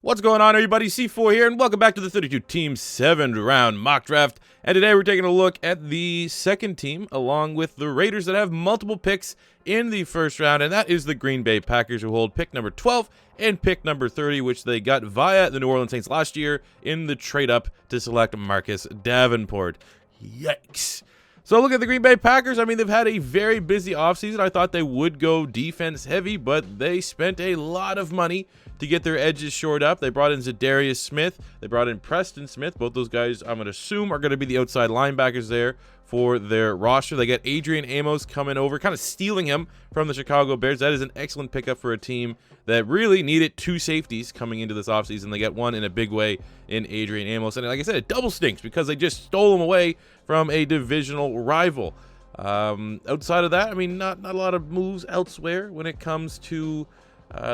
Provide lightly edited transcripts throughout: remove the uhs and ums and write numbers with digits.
What's going on, everybody? C4 here, and welcome back to the 32-team 7th round mock draft. And today we're taking a look at the second team, along with the Raiders that have multiple picks in the first round, and that is the Green Bay Packers, who hold pick number 12 and pick number 30, which they got via the New Orleans Saints last year in the trade-up to select Marcus Davenport. Yikes. So look at the Green Bay Packers. I mean, they've had a very busy offseason. I thought they would go defense heavy, but they spent a lot of money to get their edges shored up. They brought in Za'Darius Smith. They brought in Preston Smith. Both those guys, I'm going to assume, are going to be the outside linebackers there for their roster. They got Adrian Amos coming over, kind of stealing him from the Chicago Bears. That is an excellent pickup for a team that really needed two safeties coming into this offseason. They got one in a big way in Adrian Amos. And like I said, it double stinks because they just stole him away from a divisional rival. Outside of that, I mean, not a lot of moves elsewhere when it comes to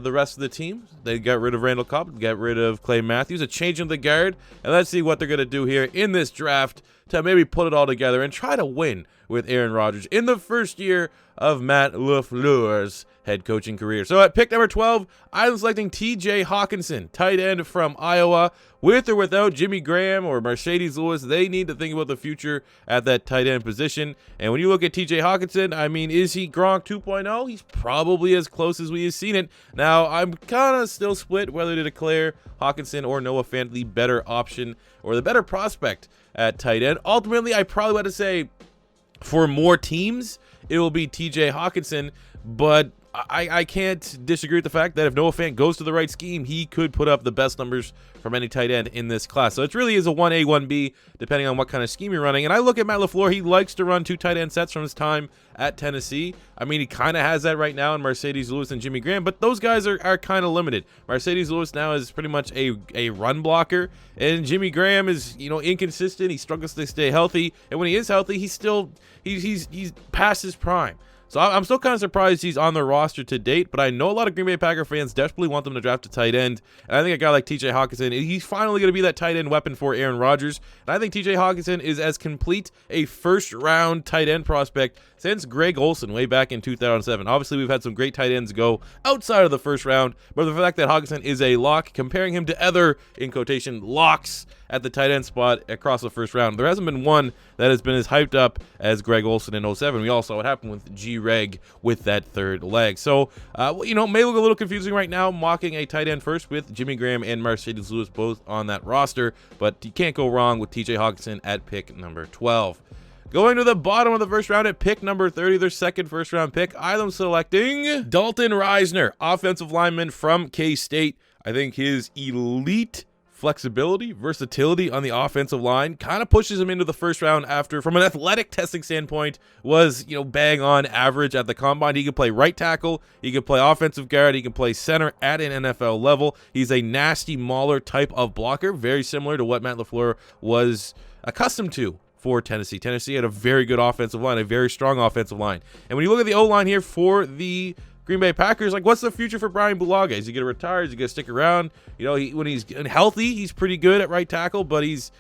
the rest of the team. They got rid of Randall Cobb, got rid of Clay Matthews, a change in the guard, and let's see what they're going to do here in this draft to maybe put it all together and try to win with Aaron Rodgers in the first year of Matt LaFleur's head coaching career. So at pick number 12, I'm selecting TJ Hockenson, tight end from Iowa. With or without Jimmy Graham or Mercedes Lewis, they need to think about the future at that tight end position. And when you look at TJ Hockenson, I mean, is he Gronk 2.0? He's probably as close as we have seen it. Now, I'm kind of still split whether to declare Hockenson or Noah Fant the better option or the better prospect at tight end. Ultimately, I probably want to say for more teams, it will be TJ Hockenson, but I can't disagree with the fact that if Noah Fant goes to the right scheme, he could put up the best numbers from any tight end in this class. So it really is a 1A, 1B, depending on what kind of scheme you're running. And I look at Matt LaFleur, he likes to run two tight end sets from his time at Tennessee. I mean, he kind of has that right now in Mercedes Lewis and Jimmy Graham, but those guys are kind of limited. Mercedes Lewis now is pretty much a run blocker, and Jimmy Graham is, you know, inconsistent. He struggles to stay healthy, and when he is healthy, he's past his prime. So I'm still kind of surprised he's on the roster to date, but I know a lot of Green Bay Packer fans desperately want them to draft a tight end, and I think a guy like TJ Hockenson, he's finally going to be that tight end weapon for Aaron Rodgers, and I think TJ Hockenson is as complete a first-round tight end prospect since Greg Olsen way back in 2007. Obviously, we've had some great tight ends go outside of the first round, but the fact that Hockenson is a lock, comparing him to other, in quotation, locks at the tight end spot across the first round, there hasn't been one that has been as hyped up as Greg Olsen in 07. We all saw what happened with G-Reg with that third leg. So, you know, may look a little confusing right now, mocking a tight end first with Jimmy Graham and Mercedes Lewis both on that roster, but you can't go wrong with TJ Hockenson at pick number 12. Going to the bottom of the first round at pick number 30, their second first-round pick, I'm selecting Dalton Risner, offensive lineman from K-State. I think his elite flexibility, versatility on the offensive line kind of pushes him into the first round after, from an athletic testing standpoint, was, you know, bang on average at the combine. He can play right tackle, he can play offensive guard, he can play center at an NFL level. He's a nasty mauler type of blocker, very similar to what Matt LaFleur was accustomed to for Tennessee. Tennessee had a very good offensive line, a very strong offensive line. And when you look at the O-line here for the Green Bay Packers, like, what's the future for Brian Bulaga? Is he going to retire? Is he going to stick around? You know, when he's healthy, he's pretty good at right tackle, but he's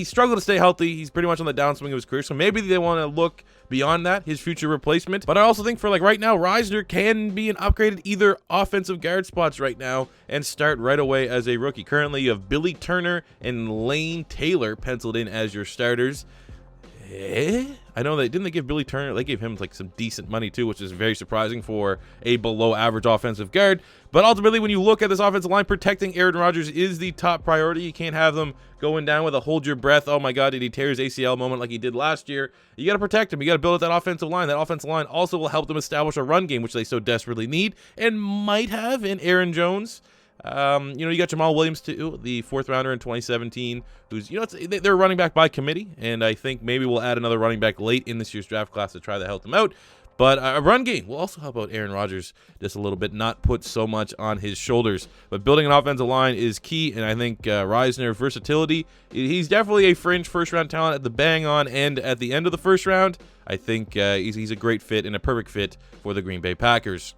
struggled to stay healthy. He's pretty much on the downswing of his career, so maybe they want to look beyond that, his future replacement. But I also think for, like, right now, Risner can be an upgraded either offensive guard spots right now and start right away as a rookie. Currently, you have Billy Turner and Lane Taylor penciled in as your starters. I know didn't they give Billy Turner, they gave him like some decent money too, which is very surprising for a below average offensive guard. But ultimately, when you look at this offensive line, protecting Aaron Rodgers is the top priority. You can't have them going down with a hold your breath, oh my god, did he tear his ACL moment like he did last year. You got to protect him. You got to build up that offensive line. That offensive line also will help them establish a run game, which they so desperately need and might have in Aaron Jones. You know, you got Jamal Williams too, the fourth rounder in 2017, who's, you know, they're running back by committee, and I think maybe we'll add another running back late in this year's draft class to try to help them out. But a run game will also help out Aaron Rodgers just a little bit, not put so much on his shoulders. But building an offensive line is key, and I think Risner versatility, he's definitely a fringe first-round talent at the bang-on end at the end of the first round. I think he's a great fit and a perfect fit for the Green Bay Packers.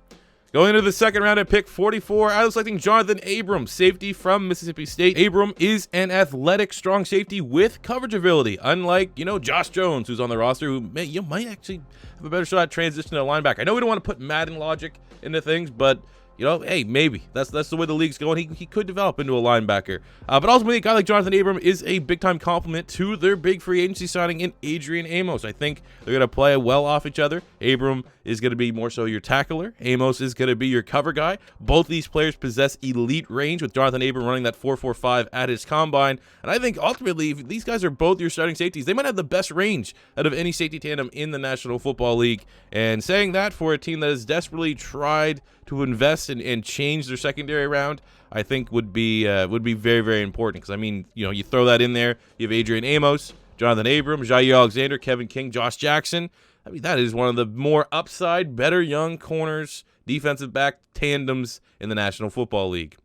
Going into the second round at pick 44, I was selecting Jonathan Abram, safety from Mississippi State. Abram is an athletic, strong safety with coverage ability, unlike, you know, Josh Jones, who's on the roster, who might actually have a better shot at transition to linebacker. I know we don't want to put Madden logic into things, but you know, hey, maybe that's the way the league's going. He could develop into a linebacker. But ultimately, a guy like Jonathan Abram is a big-time compliment to their big free agency signing in Adrian Amos. I think they're going to play well off each other. Abram is going to be more so your tackler. Amos is going to be your cover guy. Both these players possess elite range, with Jonathan Abram running that 4.45 at his combine. And I think ultimately, if these guys are both your starting safeties, they might have the best range out of any safety tandem in the National Football League. And saying that for a team that has desperately tried to invest and change their secondary round, I think would be very, very important. Because, I mean, you know, you throw that in there, you have Adrian Amos, Jonathan Abram, Jair Alexander, Kevin King, Josh Jackson. I mean, that is one of the more upside, better young corners, defensive back tandems in the National Football League.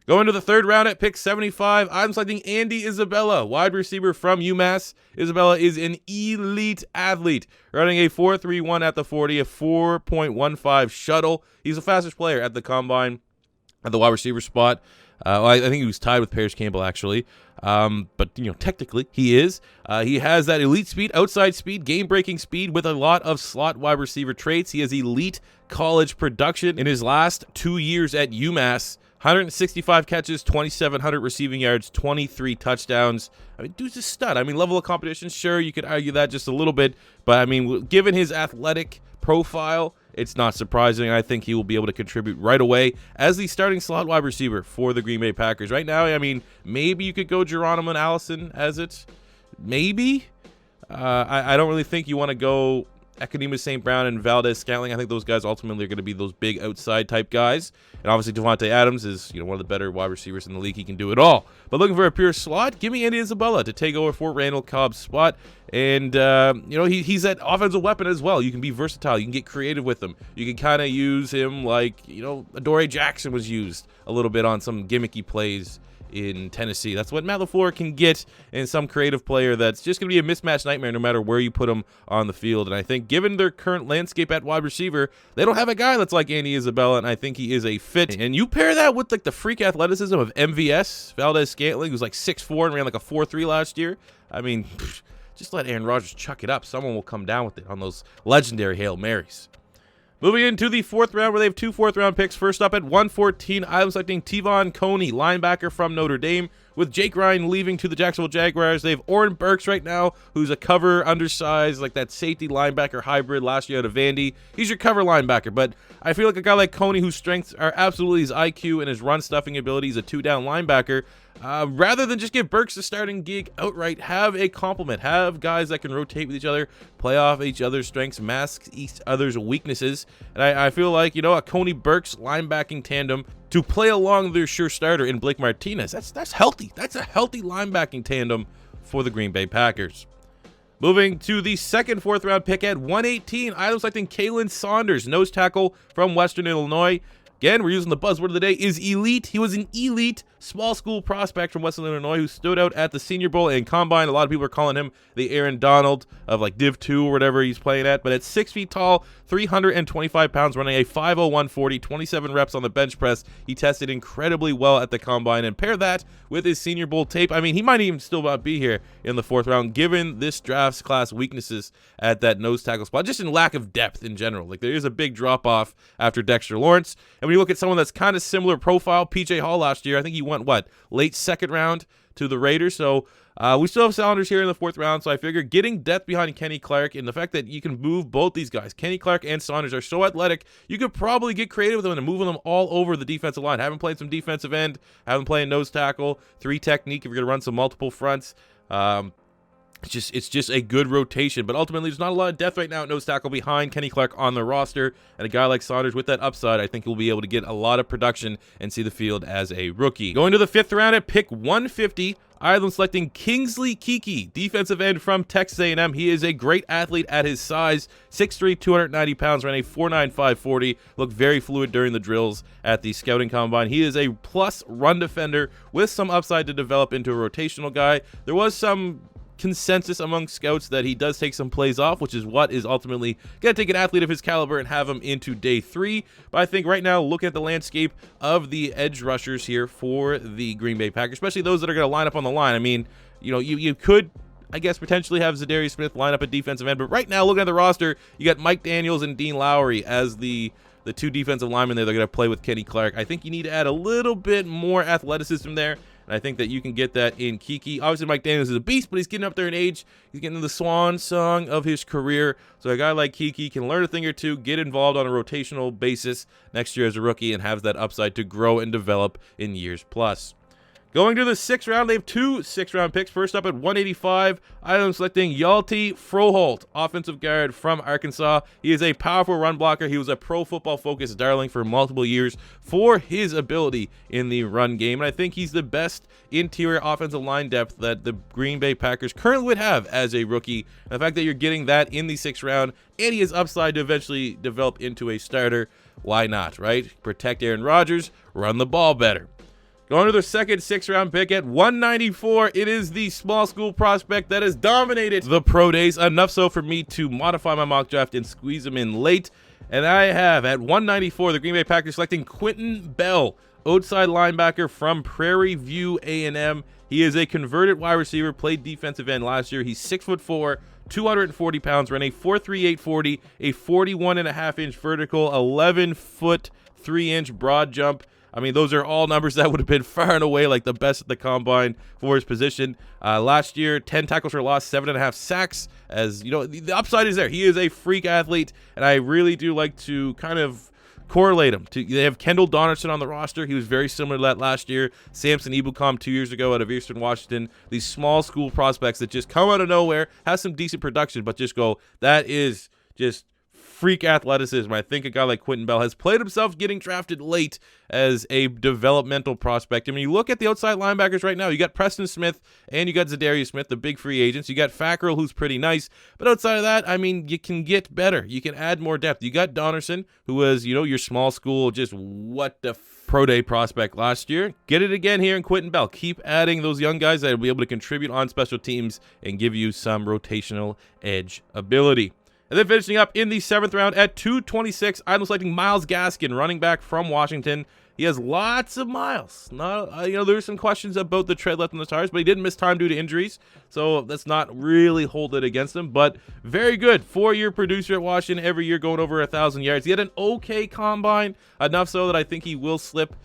Going to the third round at pick 75, I'm selecting Andy Isabella, wide receiver from UMass. Isabella is an elite athlete, running a 4.31 at the 40, a 4.15 shuttle. He's the fastest player at the combine at the wide receiver spot. I think he was tied with Paris Campbell, actually. But, you know, technically he is. He has that elite speed, outside speed, game-breaking speed with a lot of slot wide receiver traits. He has elite college production in his last 2 years at UMass. 165 catches, 2,700 receiving yards, 23 touchdowns. I mean, dude's a stud. I mean, level of competition, sure, you could argue that just a little bit. But, I mean, given his athletic profile, it's not surprising. I think he will be able to contribute right away as the starting slot wide receiver for the Green Bay Packers. Right now, I mean, maybe you could go Geronimo and Allison as it. Maybe. I don't really think you want to go Economou St. Brown and Valdez Scantling. I think those guys ultimately are going to be those big outside type guys. And obviously Devontae Adams is, you know, one of the better wide receivers in the league. He can do it all. But looking for a pure slot, give me Andy Isabella to take over for Randall Cobb's spot. And, you know, he's that offensive weapon as well. You can be versatile. You can get creative with him. You can kind of use him like, you know, Adoree Jackson was used a little bit on some gimmicky plays in Tennessee. That's what Matt LaFleur can get in some creative player that's just going to be a mismatch nightmare no matter where you put him on the field. And I think given their current landscape at wide receiver, they don't have a guy that's like Andy Isabella, and I think he is a fit. And you pair that with like the freak athleticism of MVS, Valdez Scantling, who's like 6'4" and ran like a 4.3 last year. I mean, just let Aaron Rodgers chuck it up. Someone will come down with it on those legendary Hail Marys. Moving into the fourth round, where they have 2 fourth-round picks. First up at 114, I'm selecting Tevon Coney, linebacker from Notre Dame. With Jake Ryan leaving to the Jacksonville Jaguars, they have Oren Burks right now, who's a cover, undersized, like that safety linebacker hybrid last year out of Vandy. He's your cover linebacker, but I feel like a guy like Coney, whose strengths are absolutely his IQ and his run-stuffing abilities, a 2-down linebacker. Rather than just give Burks the starting gig outright, have a complement. Have guys that can rotate with each other, play off each other's strengths, mask each other's weaknesses. And I feel like, you know, a Coney-Burks linebacking tandem to play along their sure starter in Blake Martinez. That's healthy. That's a healthy linebacking tandem for the Green Bay Packers. Moving to the second fourth-round pick at 118, I'm selecting KHALEN Saunders, nose tackle from Western Illinois. Again, we're using the buzzword of the day, is elite. He was an elite small school prospect from Western Illinois who stood out at the Senior Bowl and Combine. A lot of people are calling him the Aaron Donald of like Div 2 or whatever he's playing at. But at 6 feet tall, 325 pounds, running a 5.01 40, 27 reps on the bench press. He tested incredibly well at the Combine. And pair that with his Senior Bowl tape. I mean, he might even still not be here in the fourth round, given this draft class weaknesses at that nose tackle spot, just in lack of depth in general. Like, there is a big drop-off after Dexter Lawrence. And when you look at someone that's kind of similar profile, PJ Hall last year, I think he went, late second round to the Raiders. So we still have Sounders here in the fourth round. So I figure getting depth behind Kenny Clark and the fact that you can move both these guys, Kenny Clark and Saunders, are so athletic, you could probably get creative with them and moving them all over the defensive line. Having played some defensive end, having played nose tackle, 3 technique if you're going to run some multiple fronts. It's just a good rotation, but ultimately there's not a lot of depth right now at nose tackle behind Kenny Clark on the roster, and a guy like Saunders with that upside, I think he'll be able to get a lot of production and see the field as a rookie. Going to the fifth round at pick 150, I'm selecting KINGSLEY KEKE, defensive end from Texas A&M. He is a great athlete at his size, 6'3", 290 pounds, ran a 4.95 40, looked very fluid during the drills at the scouting combine. He is a plus run defender with some upside to develop into a rotational guy. There was some consensus among scouts that he does take some plays off, which is what is ultimately going to take an athlete of his caliber and have him into day 3. But I think right now, looking at the landscape of the edge rushers here for the Green Bay Packers, especially those that are going to line up on the line, I mean, you know, you could, I guess, potentially have Za'Darius Smith line up at defensive end, but right now, looking at the roster, you got Mike Daniels and Dean Lowry as the the 2 defensive linemen there, they're going to play with Kenny Clark. I think you need to add a little bit more athleticism there. And I think that you can get that in KEKE. Obviously, Mike Daniels is a beast, but he's getting up there in age. He's getting to the swan song of his career. So a guy like KEKE can learn a thing or two, get involved on a rotational basis next year as a rookie, and has that upside to grow and develop in years plus. Going to the 6th round, they have 2 6th-round picks. First up at 185, I'm selecting Hjalte Froholt, offensive guard from Arkansas. He is a powerful run blocker. He was a Pro Football Focus darling for multiple years for his ability in the run game. And I think he's the best interior offensive line depth that the Green Bay Packers currently would have as a rookie. And the fact that you're getting that in the 6th round, and he has upside to eventually develop into a starter, why not, right? Protect Aaron Rodgers, run the ball better. Going to their second 6th-round pick at 194, it is the small school prospect that has dominated the pro days, enough so for me to modify my mock draft and squeeze him in late. And I have at 194, the Green Bay Packers selecting Quinton Bell, outside linebacker from Prairie View A&M. He is a converted wide receiver, played defensive end last year. He's 6'4", 240 pounds, ran a 4.38 40, a 41.5-inch vertical, 11-foot 3-inch broad jump. I mean, those are all numbers that would have been far and away like the best at the combine for his position. Last year, 10 tackles for loss, 7.5 sacks. As you know, the upside is there. He is a freak athlete, and I really do like to kind of correlate him. They have Kendall Donaldson on the roster. He was very similar to that last year. Samson Ebukam 2 years ago out of Eastern Washington. These small school prospects that just come out of nowhere, have some decent production, but just go, that is just freak athleticism. I think a guy like Quinton Bell has played himself getting drafted late as a developmental prospect. I mean, you look at the outside linebackers right now, you got Preston Smith and you got Za'Darius Smith, the big free agents. You got Fackrell, who's pretty nice. But outside of that, I mean, you can get better. You can add more depth. You got Donnerson, who was, you know, your small school, just what the pro day prospect last year. Get it again here in Quinton Bell. Keep adding those young guys that will be able to contribute on special teams and give you some rotational edge ability. And then finishing up in the 7th round at 226, I'm selecting Myles Gaskin, running back from Washington. He has lots of miles. There's some questions about the tread left on the tires, but he didn't miss time due to injuries, so that's not really hold it against him. But very good 4-year producer at Washington, every year going over 1,000 yards. He had an okay combine, enough so that I think he will slip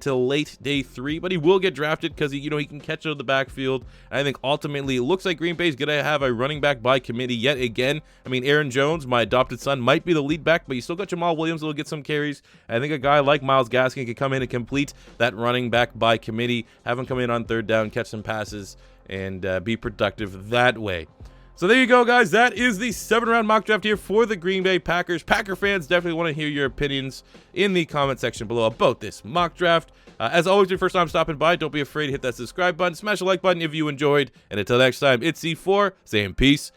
till late day 3, but he will get drafted because he can catch out of the backfield. And I think ultimately it looks like Green Bay is going to have a running back by committee yet again. I mean, Aaron Jones, my adopted son, might be the lead back, but you still got Jamal Williams that will get some carries. And I think a guy like Myles Gaskin can come in and complete that running back by committee, have him come in on 3rd down, catch some passes, and be productive that way. So there you go, guys. That is the 7th-round mock draft here for the Green Bay Packers. Packer fans, definitely want to hear your opinions in the comment section below about this mock draft. As always, your first time stopping by, don't be afraid to hit that subscribe button. Smash the like button if you enjoyed. And until next time, it's C4 saying peace